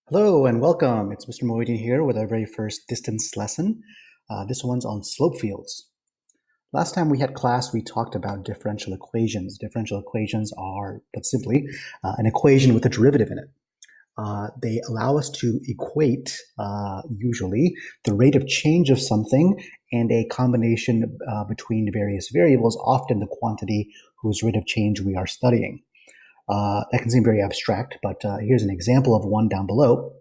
Hello and welcome. It's Mr. Mohidian here with our very first distance lesson. This one's on slope fields. Last time we had class, we talked about differential equations. Differential equations are, put simply, an equation with a derivative in it. They allow us to equate, usually, the rate of change of something and a combination between various variables, often the quantity whose rate of change we are studying. That can seem very abstract, but here's an example of one down below.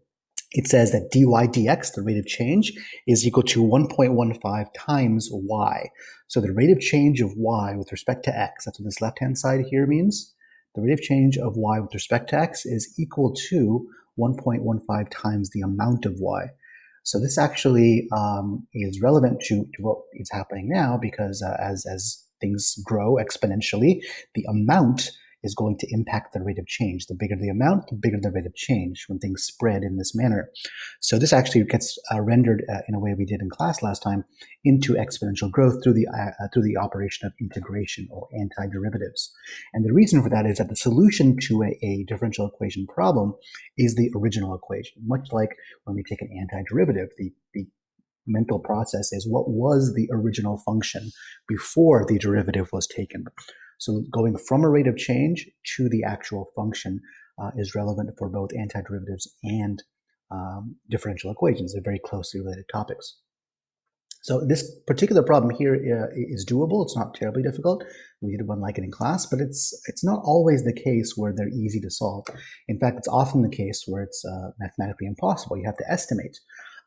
It says that dy dx, the rate of change, is equal to 1.15 times y. So the rate of change of y with respect to x, that's what this left-hand side here means. The rate of change of y with respect to x is equal to 1.15 times the amount of y. So this actually is relevant to what is happening now because as things grow exponentially, the amount is going to impact the rate of change. The bigger the amount, the bigger the rate of change when things spread in this manner. So this actually gets rendered in a way we did in class last time into exponential growth through the operation of integration or antiderivatives. And the reason for that is that the solution to a differential equation problem is the original equation. Much like when we take an antiderivative, the mental process is what was the original function before the derivative was taken. So going from a rate of change to the actual function is relevant for both antiderivatives and differential equations. They're very closely related topics. So this particular problem here is doable. It's not terribly difficult. We did one like it in class, but it's not always the case where they're easy to solve. In fact, it's often the case where it's mathematically impossible. You have to estimate.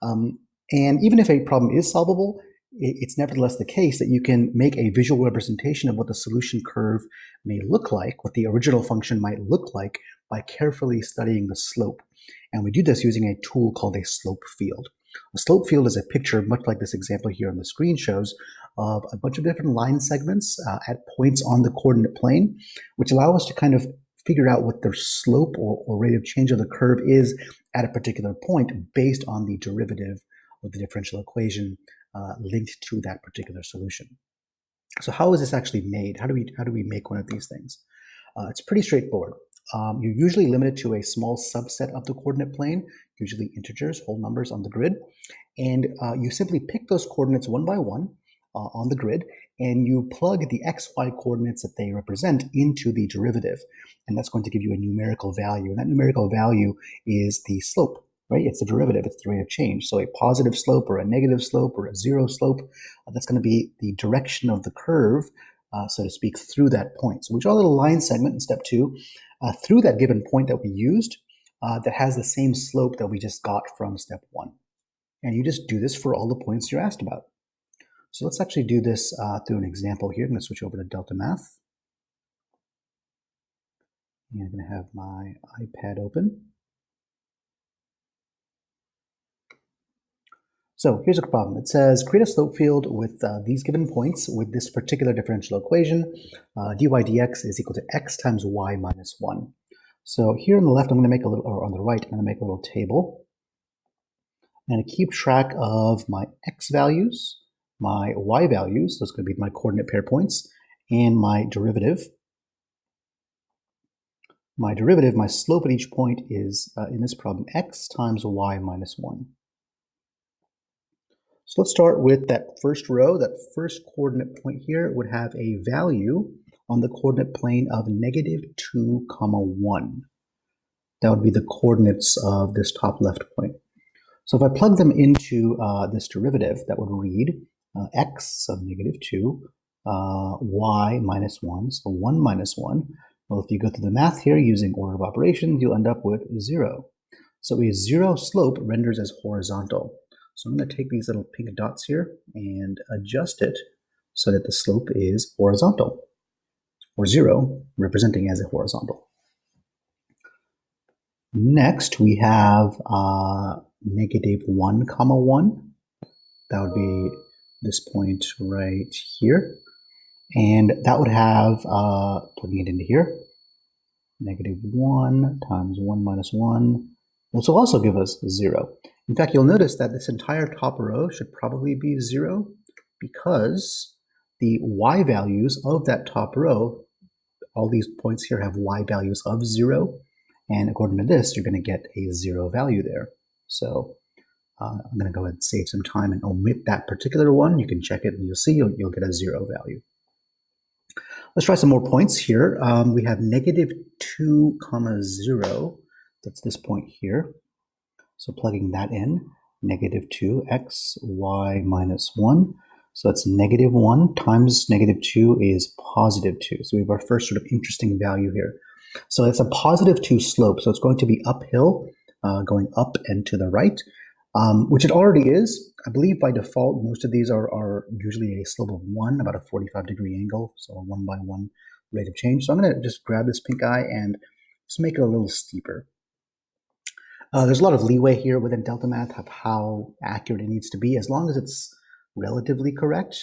And even if a problem is solvable, it's nevertheless the case that you can make a visual representation of what the solution curve may look like, what the original function might look like, by carefully studying the slope. And we do this using a tool called a slope field. A slope field is a picture, much like this example here on the screen shows, of a bunch of different line segments at points on the coordinate plane, which allow us to kind of figure out what their slope or rate of change of the curve is at a particular point based on the derivative of the differential equation linked to that particular solution. So how is this actually made? How do we make one of these things? It's pretty straightforward. You usually limit it to a small subset of the coordinate plane, usually integers, whole numbers on the grid, and you simply pick those coordinates one by one on the grid, and you plug the xy coordinates that they represent into the derivative, and that's going to give you a numerical value, and that numerical value is the slope. Right? It's the derivative, it's the rate of change. So a positive slope or a negative slope or a zero slope, that's going to be the direction of the curve, so to speak, through that point. So we draw a little line segment in step 2 through that given point that we used that has the same slope that we just got from step 1. And you just do this for all the points you're asked about. So let's actually do this through an example here. I'm going to switch over to Delta Math. And I'm going to have my iPad open. So here's a problem. It says create a slope field with these given points with this particular differential equation. Dy dx is equal to x times y minus 1. So here on the left, I'm going to make a little, or on the right, I'm going to make a little table. I'm going to keep track of my x values, my y values, those are going to be my coordinate pair points, and my derivative. My slope at each point is, in this problem, x times y minus 1. So let's start with that first row. That first coordinate point here would have a value on the coordinate plane of negative 2, 1. That would be the coordinates of this top left point. So if I plug them into this derivative, that would read x of negative 2, y minus 1, so 1 minus 1. Well, if you go through the math here using order of operations, you'll end up with 0. So a 0 slope renders as horizontal. So I'm going to take these little pink dots here and adjust it so that the slope is horizontal, or 0, representing as a horizontal. Next, we have negative 1, 1. That would be this point right here. And that would have, plugging it into here, negative 1 times 1 minus 1 will also give us 0. In fact, you'll notice that this entire top row should probably be 0 because the y values of that top row, all these points here have y values of 0, And according to this, you're going to get a 0 value there. So I'm going to go ahead and save some time and omit that particular one. You can check it and you'll see you'll get a 0 value. Let's try some more points here. We have negative 2 comma 0. That's this point here. So plugging that in, negative 2x, y minus 1. So that's negative 1 times negative 2 is positive 2. So we have our first sort of interesting value here. So it's a positive 2 slope. So it's going to be uphill, going up and to the right, which it already is. I believe by default, most of these are usually a slope of 1, about a 45-degree angle. So a 1 by 1 rate of change. So I'm going to just grab this pink eye and just make it a little steeper. There's a lot of leeway here within Delta Math of how accurate it needs to be. As long as it's relatively correct,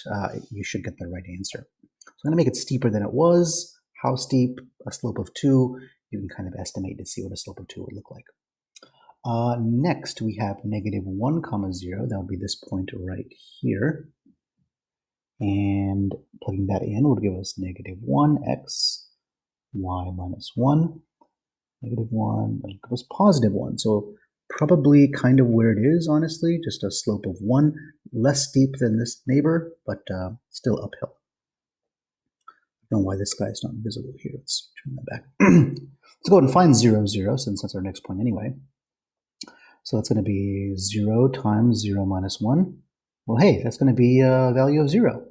you should get the right answer. So I'm going to make it steeper than it was. How steep? A slope of 2. You can kind of estimate to see what a slope of 2 would look like. Next, we have negative 1 comma 0. That would be this point right here. And plugging that in would give us negative 1x, y minus 1. Negative 1, that'll give us positive 1. So probably kind of where it is, honestly, just a slope of 1, less steep than this neighbor, but still uphill. I don't know why this guy is not visible here. Let's turn that back. Let's go ahead and find 0, 0, since that's our next point anyway. So that's going to be 0 times 0 minus 1. Well, hey, that's going to be a value of 0.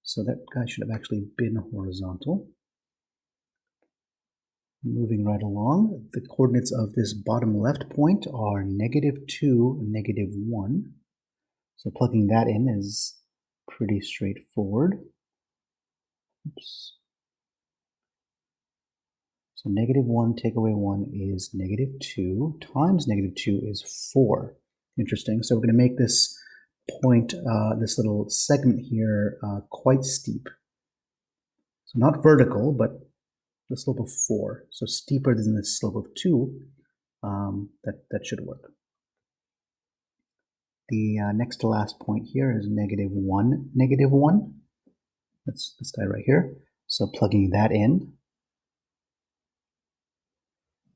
So that guy should have actually been horizontal. Moving right along, the coordinates of this bottom left point are negative 2, negative 1. So plugging that in is pretty straightforward. Oops. So negative 1 take away 1 is negative 2 times negative 2 is 4. Interesting. So we're going to make this point, this little segment here, quite steep. So not vertical, but the slope of 4. So steeper than the slope of 2. That should work. The next to last point here is negative 1, negative 1. That's this guy right here. So plugging that in,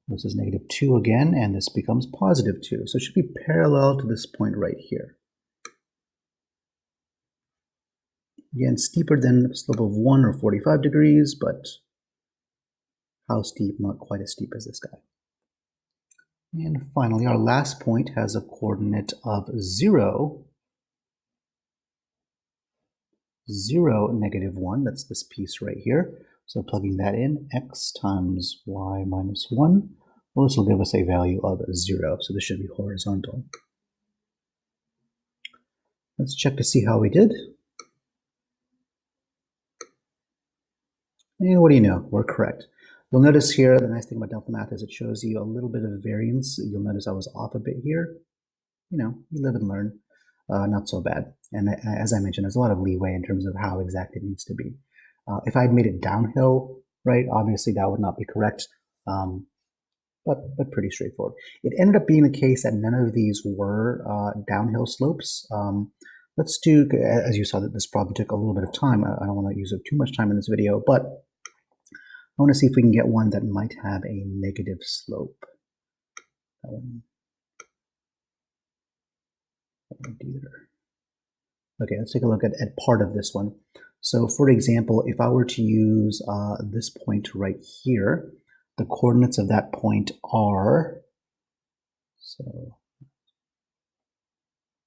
this is negative 2 again, and this becomes positive 2. So it should be parallel to this point right here. Again, steeper than a slope of 1 or 45 degrees, but how steep? Not quite as steep as this guy. And finally, our last point has a coordinate of 0, 0, negative 1. That's this piece right here. So plugging that in, x times y minus 1. Well, this will give us a value of 0. So this should be horizontal. Let's check to see how we did. And what do you know? We're correct. You'll notice here, the nice thing about Delta Math is it shows you a little bit of variance. You'll notice I was off a bit here. You know, you live and learn. Not so bad. And as I mentioned, there's a lot of leeway in terms of how exact it needs to be. If I'd made it downhill, right, obviously that would not be correct, but pretty straightforward. It ended up being the case that none of these were downhill slopes. Let's do, as you saw, that this problem took a little bit of time. I don't want to use up too much time in this video, but I want to see if we can get one that might have a negative slope. That one. Either. Okay, let's take a look at part of this one. So for example, if I were to use this point right here, the coordinates of that point are, so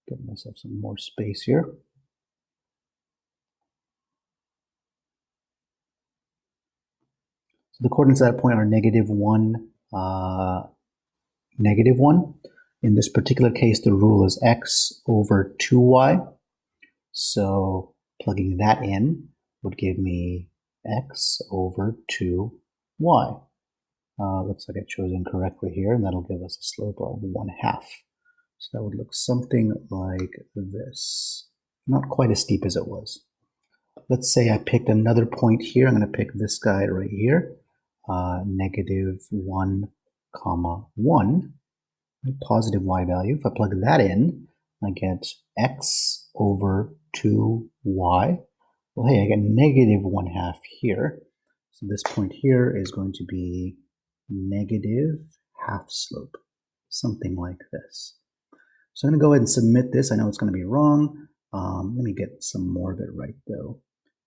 give myself some more space here. So the coordinates of that point are negative 1, negative 1. In this particular case, the rule is x over 2y. So plugging that in would give me x over 2y. Looks like I chose incorrectly here, and that'll give us a slope of 1/2. So that would look something like this. Not quite as steep as it was. Let's say I picked another point here. I'm going to pick this guy right here, negative 1, comma 1. Positive y value. If I plug that in, I get x over 2y. Well, hey, I get negative 1/2 here. So this point here is going to be negative half slope, something like this. So I'm going to go ahead and submit this. I know it's going to be wrong. Let me get some more of it right though.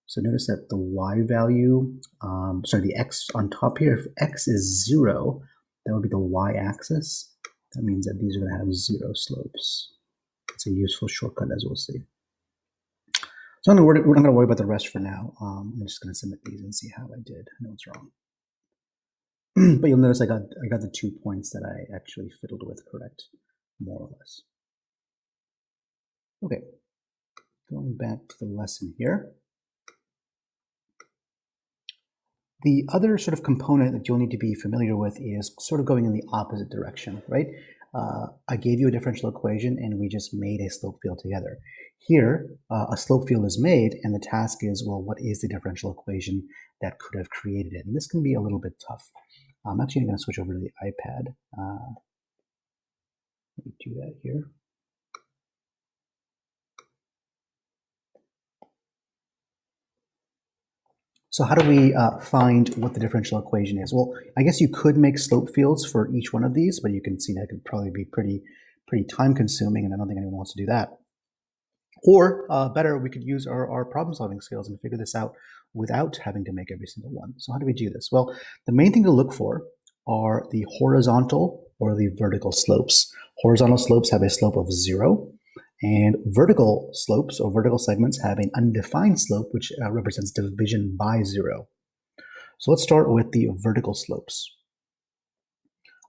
So notice that the y value, the x on top here, if x is 0, that would be the y-axis. That means that these are going to have 0 slopes. It's a useful shortcut, as we'll see. So we're not going to worry about the rest for now. I'm just going to submit these and see how I did. I know it's wrong. But you'll notice I got the 2 points that I actually fiddled with correct, more or less. Okay, going back to the lesson here. The other sort of component that you'll need to be familiar with is sort of going in the opposite direction, right? I gave you a differential equation and we just made a slope field together. Here, a slope field is made and the task is, well, what is the differential equation that could have created it? And this can be a little bit tough. I'm actually going to switch over to the iPad. Let me do that here. So how do we find what the differential equation is? Well, I guess you could make slope fields for each one of these, but you can see that could probably be pretty time consuming, and I don't think anyone wants to do that. Or better, we could use our problem solving skills and figure this out without having to make every single one. So how do we do this? Well, the main thing to look for are the horizontal or the vertical slopes. Horizontal slopes have a slope of 0. And vertical slopes or vertical segments have an undefined slope, which represents division by 0. So let's start with the vertical slopes.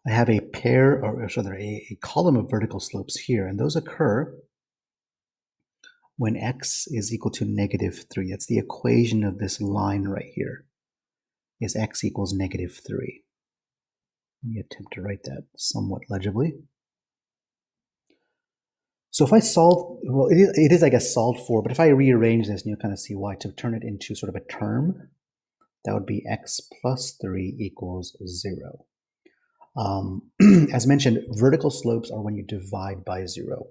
I have a pair, or a column of vertical slopes here, and those occur when x is equal to -3. That's the equation of this line right here, is x equals -3. Let me attempt to write that somewhat legibly. So if I solve, well, it is I guess solved for, but if I rearrange this, and you'll kind of see why, to turn it into sort of a term, that would be x plus 3 equals 0. As mentioned, vertical slopes are when you divide by 0.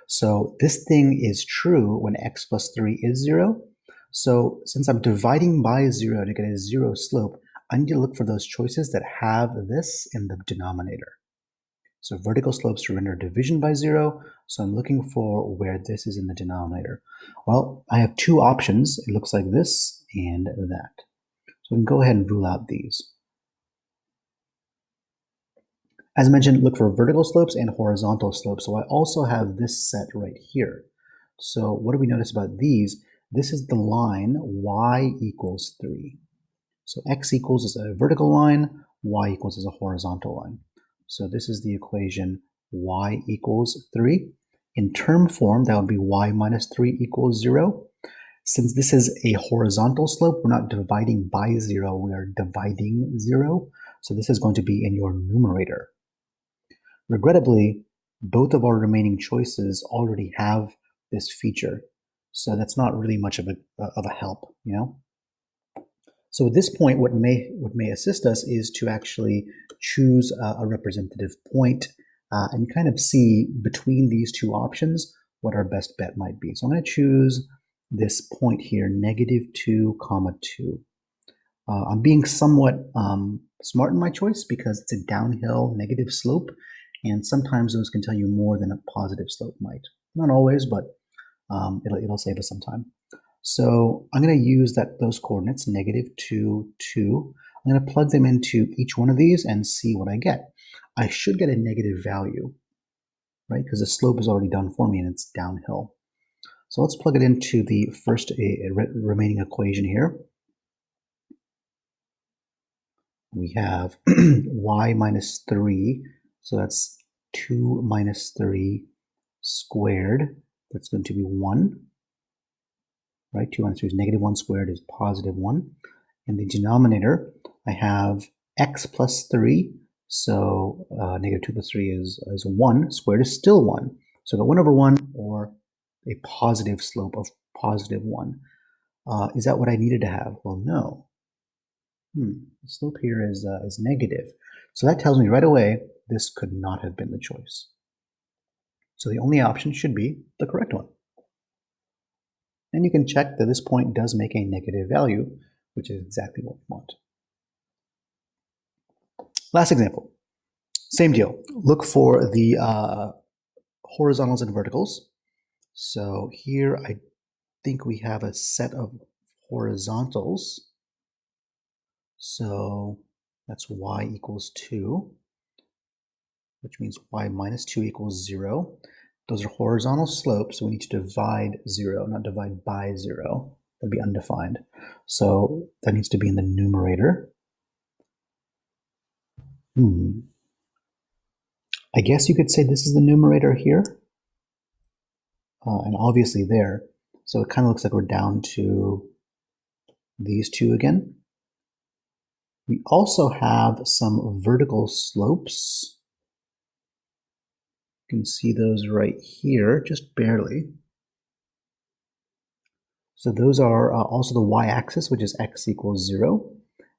So this thing is true when x plus 3 is 0. So since I'm dividing by 0 to get a 0 slope, I need to look for those choices that have this in the denominator. So vertical slopes render division by 0, so I'm looking for where this is in the denominator. Well, I have two options. It looks like this and that. So we can go ahead and rule out these. As mentioned, look for vertical slopes and horizontal slopes. So I also have this set right here. So what do we notice about these? This is the line y equals 3. So x equals is a vertical line, y equals is a horizontal line. So this is the equation y equals 3. In term form, that would be y minus 3 equals 0. Since this is a horizontal slope, we're not dividing by 0, we are dividing 0. So this is going to be in your numerator. Regrettably, both of our remaining choices already have this feature. So that's not really much of a help, you know? So at this point, what may assist us is to actually choose a representative point and kind of see between these two options what our best bet might be. So I'm going to choose this point here, -2, 2. I'm being somewhat smart in my choice because it's a downhill negative slope, and sometimes those can tell you more than a positive slope might. Not always, but it'll save us some time. So I'm going to use those coordinates, -2, 2. I'm going to plug them into each one of these and see what I get. I should get a negative value, right? Because the slope is already done for me and it's downhill. So let's plug it into the first remaining equation here. We have y minus 3, so that's 2 minus 3 squared. That's going to be 1. Right? 2 minus 3 is -1 squared is +1. In the denominator, I have x plus 3. So -2 plus 3 is 1. Squared is still 1. So I got 1 over 1 or a positive slope of +1. Is that what I needed to have? Well, no. The slope here is negative. So that tells me right away this could not have been the choice. So the only option should be the correct one. And you can check that this point does make a negative value, which is exactly what we want. Last example. Same deal. Look for the horizontals and verticals. So here I think we have a set of horizontals. So that's y equals 2, which means y minus 2 equals 0. Those are horizontal slopes, so we need to divide 0, not divide by 0. That'd be undefined. So that needs to be in the numerator. I guess you could say this is the numerator here, and obviously there. So it kind of looks like we're down to these two again. We also have some vertical slopes. You can see those right here, just barely. So those are also the y-axis, which is x equals 0.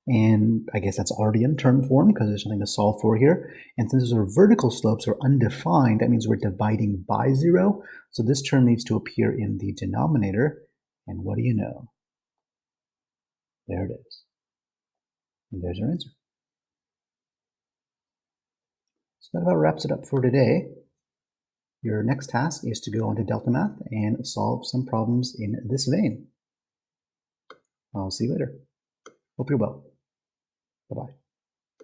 And I guess that's already in term form because there's nothing to solve for here. And since those are vertical slopes are undefined, that means we're dividing by 0. So this term needs to appear in the denominator. And what do you know? There it is. And there's our answer. So that about wraps it up for today. Your next task is to go on to Delta Math and solve some problems in this vein. I'll see you later. Hope you're well. Bye-bye.